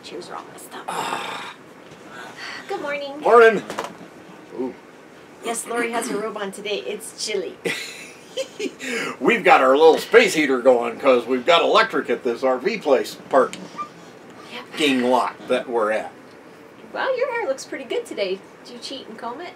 chairs are all messed up. Good morning. Morning. Ooh. Yes, Lori has her robe on today. It's chilly. We've got our little space heater going because we've got electric at this RV place parking lot that we're at. Well, your hair looks pretty good today. Did you cheat and comb it?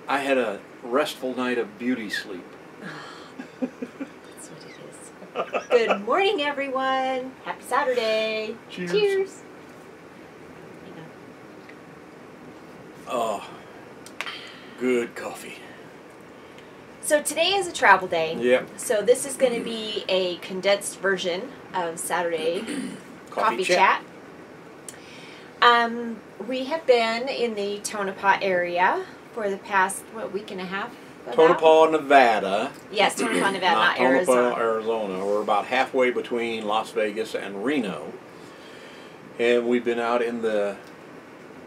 I had a restful night of beauty sleep. That's what it is. Good morning, everyone. Happy Saturday. Cheers. Cheers. Oh, good coffee. So today is a travel day. Yep. So this is going to be a condensed version of Saturday coffee chat. We have been in the Tonopah area for the past, week and a half? Tonopah, Nevada. Yes, Tonopah, Nevada, not Tonopah, Arizona. Arizona. We're about halfway between Las Vegas and Reno. And we've been out in the,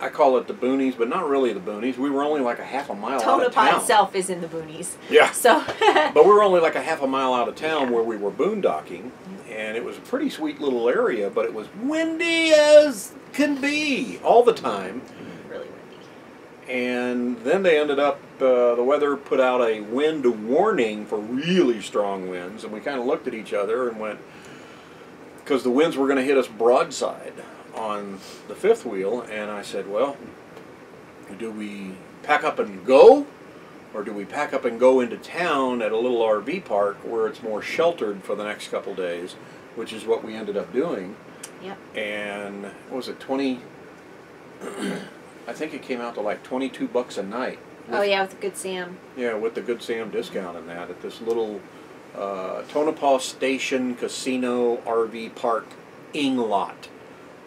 I call it the boonies, but not really the boonies. We were only like a half a mile out of town. Tonopah itself is in the boonies. Yeah. So. But we were only like a half a mile out of town where we were boondocking. And it was a pretty sweet little area, but it was windy as can be all the time. Really windy. And then they ended up, the weather put out a wind warning for really strong winds. And we kind of looked at each other and went, because the winds were going to hit us broadside on the fifth wheel. And I said, well, do we pack up and go? Or do we pack up and go into town at a little RV park where it's more sheltered for the next couple days, which is what we ended up doing. Yep. And what was it, 20, I think it came out to like $22 a night. Oh yeah, with the Good Sam. Yeah, with the Good Sam discount and that at this little Tonopah Station Casino RV Park lot.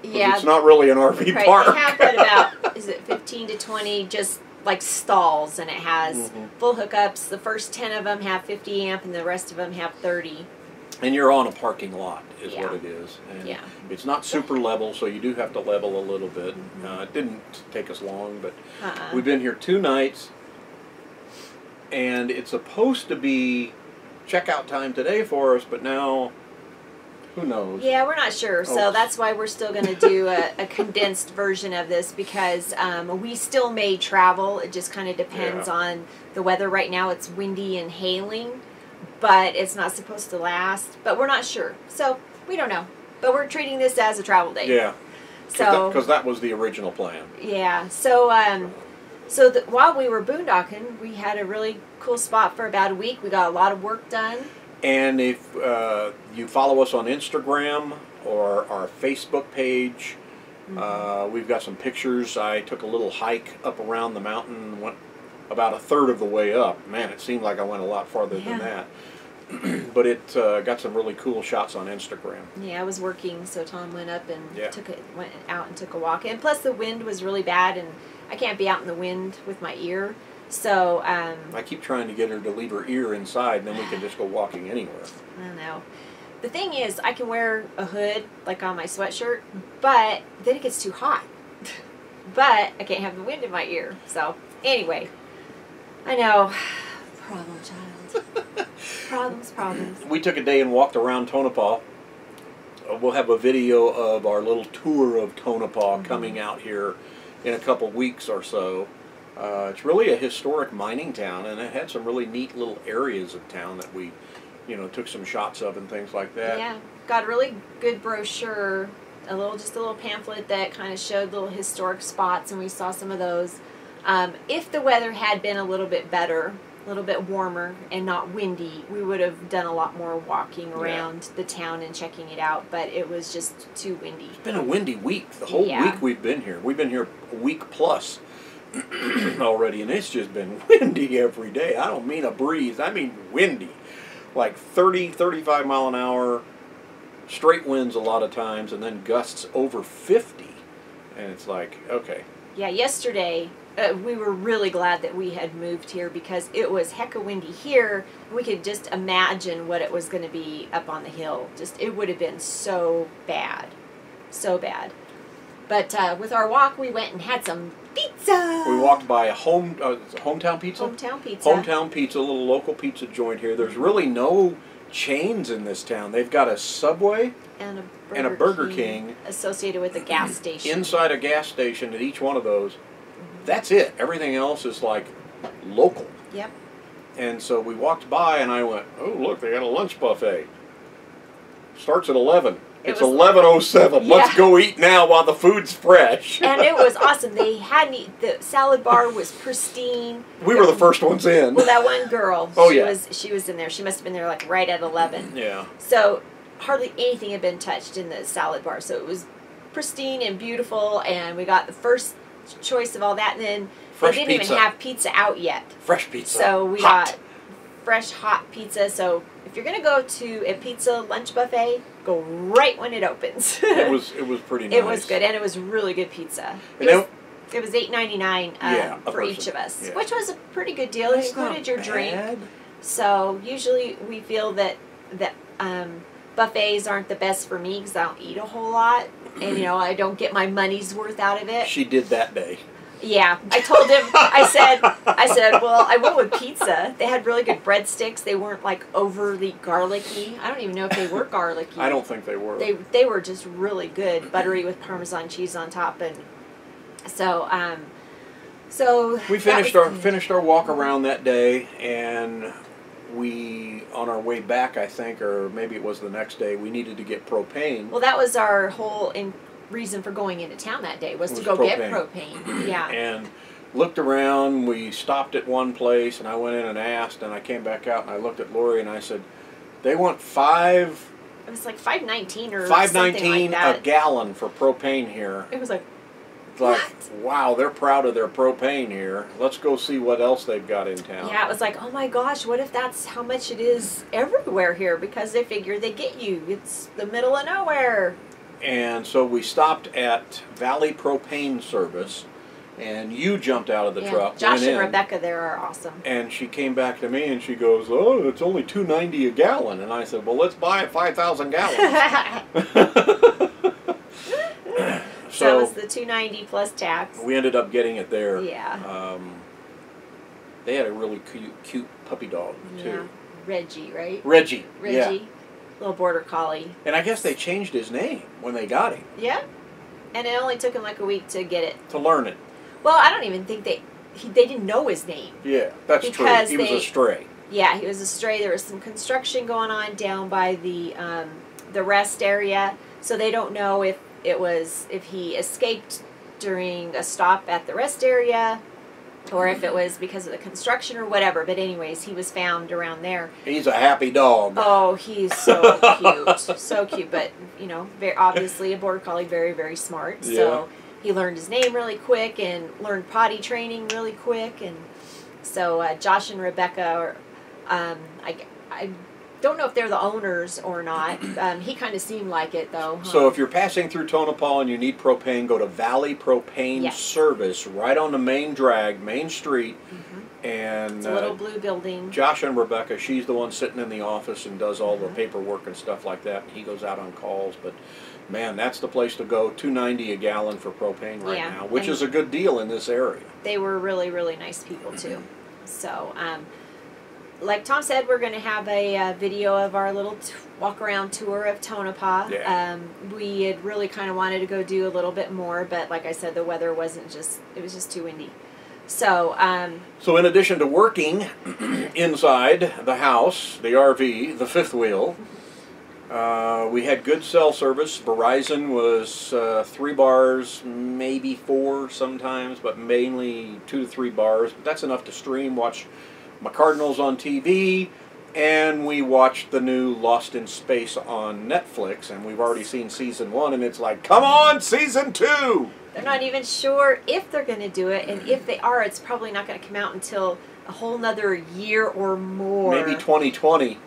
Yeah. It's not really an RV right. park. They have about, is it 15 to 20 just like stalls, and it has full hookups. The first 10 of them have 50 amp and the rest of them have 30. And you're on a parking lot is what it is. And it's not super level, so you do have to level a little bit. It didn't take us long, but we've been here 2 nights, and it's supposed to be checkout time today for us, but now who knows? Yeah, we're not sure, so that's why we're still going to do a condensed version of this, because we still may travel. It just kind of depends on the weather. Right now it's windy and hailing, but it's not supposed to last. But we're not sure, so we don't know. But we're treating this as a travel day. Yeah, so because that was the original plan. Yeah, so while we were boondocking, we had a really cool spot for about a week. We got a lot of work done. And if you follow us on Instagram or our Facebook page, we've got some pictures. I took a little hike up around the mountain, went about a third of the way up. Man, it seemed like I went a lot farther than that. But it got some really cool shots on Instagram. Yeah, I was working, so Tom went up and went out and took a walk. And plus the wind was really bad, and I can't be out in the wind with my ear. So, I keep trying to get her to leave her ear inside, and then we can just go walking anywhere. I don't know. The thing is, I can wear a hood, like on my sweatshirt, but then it gets too hot. But I can't have the wind in my ear. So, anyway, I know. Problem child. Problems. We took a day and walked around Tonopah. We'll have a video of our little tour of Tonopah coming out here in a couple weeks or so. It's really a historic mining town, and it had some really neat little areas of town that we, took some shots of and things like that. Yeah, got a really good brochure, just a little pamphlet that kind of showed little historic spots, and we saw some of those. If the weather had been a little bit better, a little bit warmer and not windy, we would have done a lot more walking around the town and checking it out, but it was just too windy. It's been a windy week. The whole week we've been here. We've been here a week plus already, and it's just been windy every day. I don't mean a breeze, I mean windy. Like 30, 35 mile an hour, straight winds a lot of times, and then gusts over 50. And it's like, okay. Yeah, yesterday we were really glad that we had moved here because it was hecka windy here. We could just imagine what it was going to be up on the hill. It would have been so bad. So bad. But with our walk, we went and had some pizza. We walked by a hometown pizza? Hometown pizza. Hometown pizza, a little local pizza joint here. There's really no chains in this town. They've got a Subway And and a Burger King associated with a gas station. inside a gas station at each one of those. That's it. Everything else is like local. Yep. And so we walked by and I went, oh, look, they got a lunch buffet. Starts at 11. It's 11:07. Let's go eat now while the food's fresh. And it was awesome. They had the salad bar was pristine. We were the first ones in. Well, that one girl. Oh, she yeah. She was in there. She must have been there like right at 11. Yeah. So hardly anything had been touched in the salad bar. So it was pristine and beautiful. And we got the first choice of all that. And then Fresh they didn't pizza. even have pizza out yet. Fresh pizza. So we Hot. got fresh hot pizza. So if you're gonna go to a pizza lunch buffet, go right when it opens. It was pretty nice. It was good, and it was really good pizza. And It was $8.99 a for each person. of us, Yeah. which was a pretty good deal. It That's included not your bad. drink. So usually we feel that buffets aren't the best for me because I don't eat a whole lot, and I don't get my money's worth out of it. She did that day. Yeah, I told him. I said, well, I went with pizza. They had really good breadsticks. They weren't like overly garlicky. I don't even know if they were garlicky. I don't think they were. They were just really good, buttery with Parmesan cheese on top, and so We finished our walk around that day, and we on our way back, I think, or maybe it was the next day, we needed to get propane. Well, that was our whole reason for going into town that day was to go get propane. Yeah. And looked around. We stopped at one place, and I went in and asked, and I came back out and I looked at Lori and I said, "They want It was like $5.19 or $5.19 something like that. a gallon for propane here." It was like, It's like, what? wow, they're proud of their propane here. Let's go see what else they've got in town. Yeah, it was like, oh my gosh, what if that's how much it is everywhere here? Because they figure they get you. It's the middle of nowhere. And so we stopped at Valley Propane Service, and you jumped out of the truck. Josh went and in, Rebecca there are awesome. And she came back to me and she goes, "Oh, it's only $2.90 a gallon." And I said, "Well, let's buy it 5,000 gallons." So it's the $2.90 plus tax. We ended up getting it there. Yeah. They had a really cute puppy dog too. Yeah. Reggie, right? Reggie. Reggie. Yeah. Little border collie. And I guess they changed his name when they got him. Yeah. And it only took him like a week to get it. To learn it. Well, I don't even think they didn't know his name. Yeah, that's Because true. He was a stray. Yeah, he was a stray. There was some construction going on down by the rest area, so they don't know if he escaped during a stop at the rest area, or if it was because of the construction or whatever. But anyways, he was found around there. He's a happy dog. Oh, he's so cute, so cute. But very obviously a border collie, very very smart. Yeah. So he learned his name really quick and learned potty training really quick, and so Josh and Rebecca are, I don't know if they're the owners or not. He kind of seemed like it though. Huh? So if you're passing through Tonopah and you need propane, go to Valley Propane Yes. Service right on the main street. And It's a little blue building. Josh and Rebecca, she's the one sitting in the office and does all the paperwork and stuff like that. He goes out on calls, but man, that's the place to go. $2.90 a gallon for propane right Yeah, now, which and is a good deal in this area. They were really really nice people too. So like Tom said, we're going to have a video of our little walk around tour of Tonopah. Yeah. We had really kind of wanted to go do a little bit more, but like I said, the weather it was just too windy. So So in addition to working inside the house, the RV, the fifth wheel, we had good cell service. Verizon was 3 bars, maybe 4 sometimes, but mainly 2 to 3 bars. But that's enough to stream, watch my Cardinals on TV, and we watched the new Lost in Space on Netflix, and we've already seen season 1, and it's like, come on, season 2! they're not even sure if they're going to do it, and if they are, it's probably not going to come out until a whole nother year or more. Maybe 2020.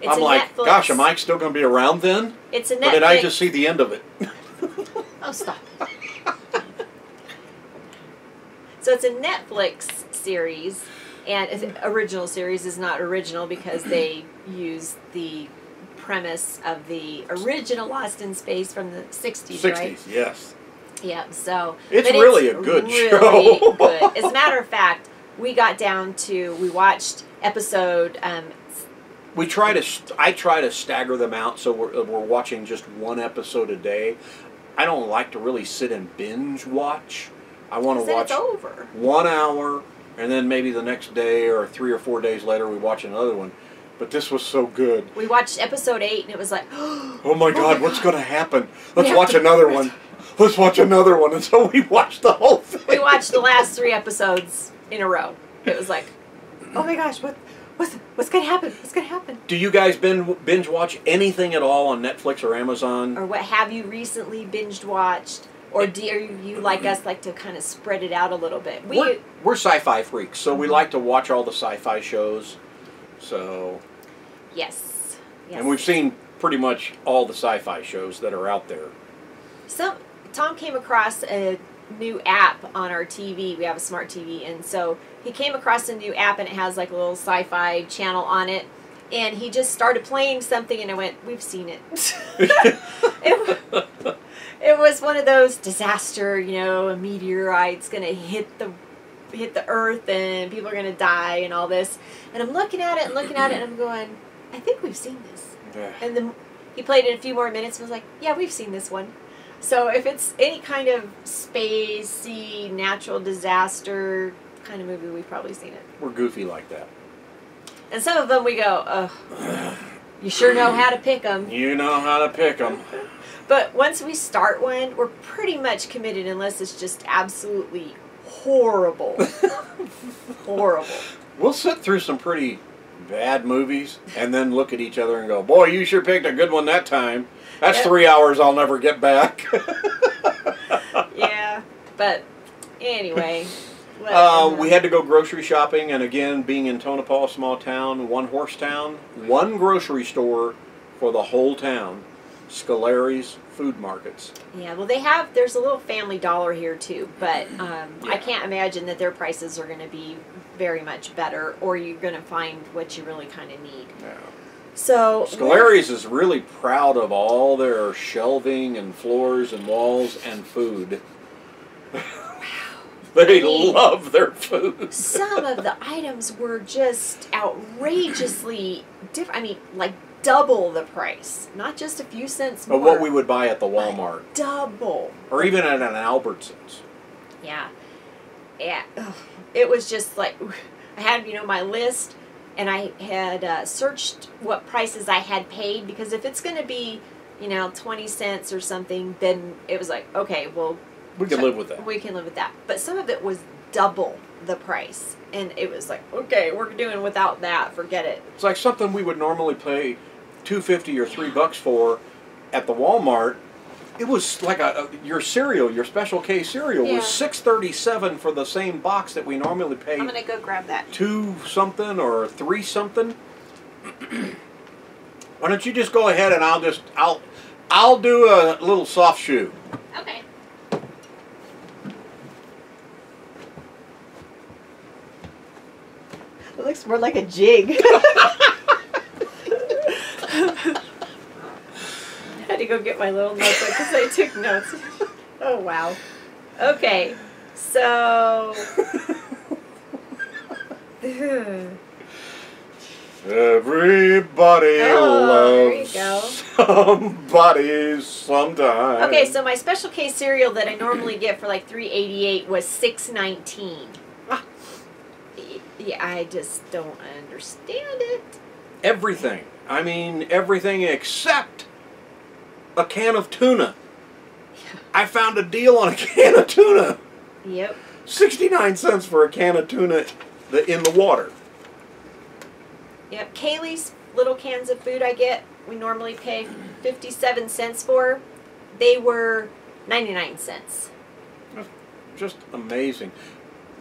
It's I'm a like, Netflix. gosh, am I still going to be around then? It's a Netflix. Or did I just see the end of it? Oh, stop. So it's a Netflix series, and it's original series is not original because they use the premise of the original Lost in Space from the 60s, right? 60s, yes. Yeah, so... It's but really a good really show. good. As a matter of fact, we watched episode I try to stagger them out so we're watching just one episode a day. I don't like to really sit and binge watch. I want to watch it's over. 1 hour, and then maybe the next day or 3 or 4 days later we watch another one. But this was so good. We watched episode 8, and it was like, oh my God, what's going to happen? Let's watch another one. Let's watch another one. And so we watched the whole thing. We watched the last 3 episodes in a row. It was like, oh my gosh, what's going to happen? What's going to happen? Do you guys binge watch anything at all on Netflix or Amazon? Or what have you recently binge watched? Or do you like us like to kind of spread it out a little bit? We're sci-fi freaks, so we like to watch all the sci-fi shows. So yes. And we've seen pretty much all the sci-fi shows that are out there. Tom came across a new app on our TV. We have a smart TV, and so he came across a new app, and it has like a little sci-fi channel on it. And he just started playing something, and I went, "We've seen it." It was one of those disaster, a meteorite's gonna hit the Earth, and people are gonna die, and all this. And I'm looking at it, and I'm going, "I think we've seen this." Yeah. And then he played it a few more minutes, and was like, "Yeah, we've seen this one." So if it's any kind of spacey, natural disaster kind of movie, we've probably seen it. We're goofy like that. And some of them we go, you sure know how to pick them. You know how to pick them. But once we start one, we're pretty much committed unless it's just absolutely horrible. Horrible. We'll sit through some pretty bad movies and then look at each other and go, boy, you sure picked a good one that time. That's 3 hours I'll never get back. Yeah, but anyway. We had to go grocery shopping, and again, being in Tonopah, a small town, one horse town, one grocery store for the whole town. Scolari's Food Markets. Yeah, well, there's a little Family Dollar here too, but I can't imagine that their prices are going to be very much better, or you're going to find what you really kind of need. Yeah. So Scolari's is really proud of all their shelving and floors and walls and food. They love their food. Some of the items were just outrageously different. I mean, like double the price, not just a few cents more. Of what we would buy at the Walmart. Double. Or even at an Albertsons. Yeah. Yeah. Ugh. It was just like, I had, my list, and I had searched what prices I had paid, because if it's going to be, 20 cents or something, then it was like, okay, well, we can live with that. We can live with that. But some of it was double the price, and it was like, okay, we're doing without that. Forget it. It's like something we would normally pay $2.50 or $3 for at the Walmart. It was like your cereal, your Special K cereal was $6.37 for the same box that we normally pay. I'm gonna go grab that. $2 something or $3 something. Why don't you just go ahead and I'll do a little soft shoe. Okay. It looks more like a jig. I had to go get my little notebook because I took notes. Oh, wow. Okay, so... Everybody loves somebody sometime. Okay, so my Special K cereal that I normally get for like $3.88 was $6.19. Yeah, I just don't understand it. Everything. I mean, everything except a can of tuna. Yeah. I found a deal on a can of tuna. Yep. 69 cents for a can of tuna in the water. Yep. Kaylee's little cans of food I get, we normally pay 57 cents for. They were 99 cents. Just amazing.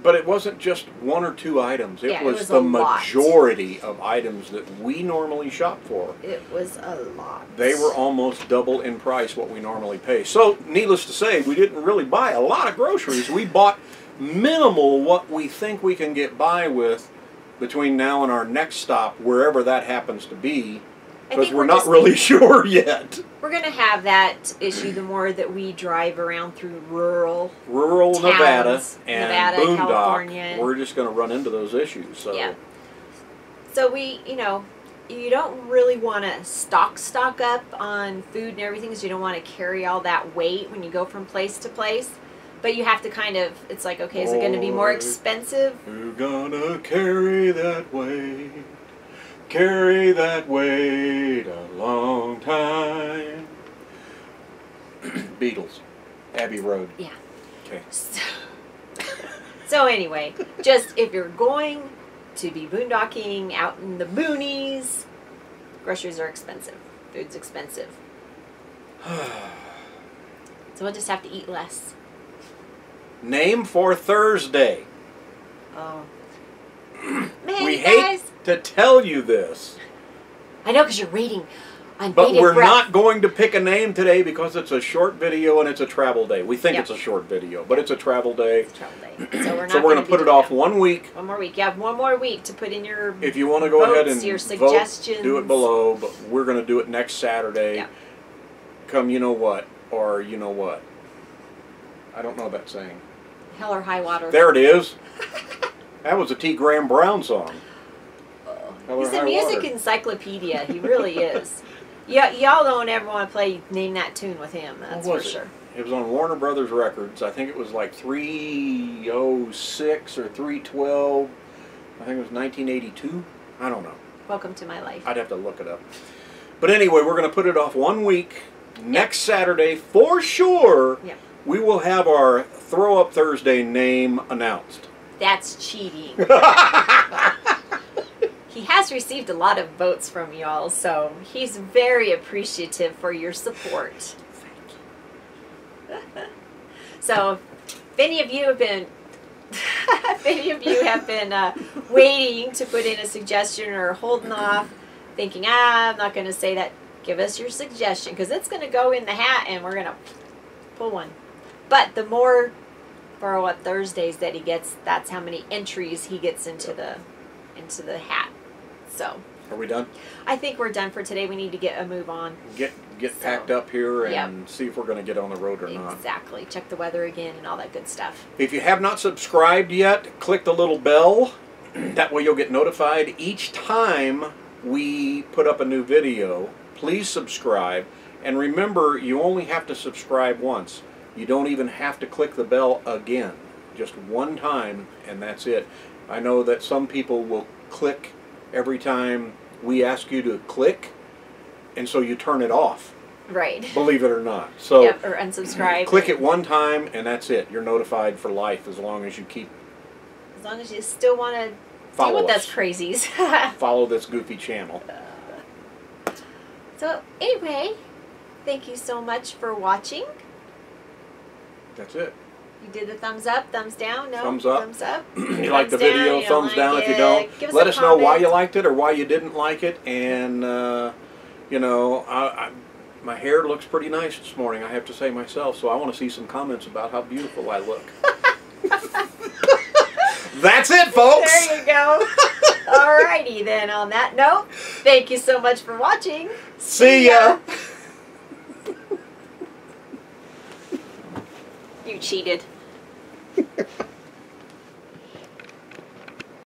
But it wasn't just one or two items. It was the majority of items that we normally shop for. It was a lot. They were almost double in price what we normally pay. So, needless to say, we didn't really buy a lot of groceries. We bought minimal what we think we can get by with between now and our next stop, wherever that happens to be. Because we're not really sure yet. We're going to have that issue the more that we drive around through rural towns, Nevada and Boondock. California. We're just going to run into those issues. So. Yeah. So we, you don't really want to stock up on food and everything, because you don't want to carry all that weight when you go from place to place. But you have to kind of, it's like, okay, is it going to be more expensive? You're gonna carry that weight a long time. Beatles, Abbey Road. Yeah. Okay. So anyway, just if you're going to be boondocking out in the boonies, groceries are expensive. Food's expensive. So we'll just have to eat less. Name for Thursday. Oh. Man, We you hate guys. to tell you this, I know, because you're rating on but bated we're breath. not going to pick a name today because it's a short video and it's a travel day. We think Yep. it's a short video, but it's a travel day. Travel day. So we're not So we're going gonna to put be it off doing 1 week. that. One more week. You have one more week to put in your If you want to go ahead votes, and your vote, suggestions. do it below, but we're going to do it next Saturday. Yeah. Come you know what, or you know what. I don't know that saying. Hell or high water. There it is. That was a T. Graham Brown song. Hell or He's a High music Water. encyclopedia. He really is. Yeah, y'all don't ever want to play Name That Tune with him. That's What for was it? sure. It was on Warner Brothers Records. I think it was like 306 or 312. I think it was 1982. I don't know. Welcome to my life. I'd have to look it up. But anyway, we're going to put it off 1 week. Next Saturday, for sure, Yep. we will have our Throw Up Thursday name announced. That's cheating. He has received a lot of votes from y'all, so he's very appreciative for your support. So, if any of you have been, waiting to put in a suggestion or holding off, thinking, I'm not going to say that, give us your suggestion, because it's going to go in the hat and we're going to pull one. But the more Throw Up Thursdays that he gets, that's how many entries he gets into the hat. So Are we done? I think we're done for today. We need to get a move on. Get So, packed up here and yep. see if we're going to get on the road or not. Exactly. Check the weather again and all that good stuff. If you have not subscribed yet, click the little bell. That way you'll get notified each time we put up a new video. Please subscribe. And remember, you only have to subscribe once. You don't even have to click the bell again. Just one time, and that's it. I know that some people will click every time we ask you to click, and so you turn it off. Right. Believe it or not. So Yep, or unsubscribe. click it one time, and that's it. You're notified for life as long as you keep As long as you still want to deal Follow with us. us crazies. follow this goofy channel. So anyway, thank you so much for watching. That's it. You did the thumbs up, thumbs down, no? Thumbs up. Thumbs up. You like the Thumbs down, video, you don't thumbs down like if you it. don't. Give us Let a us know why comment. you liked it or why you didn't like it. And, you know, my hair looks pretty nice this morning, I have to say myself. So I want to see some comments about how beautiful I look. That's it, folks. There you go. Alrighty then, on that note, thank you so much for watching. See ya. You cheated.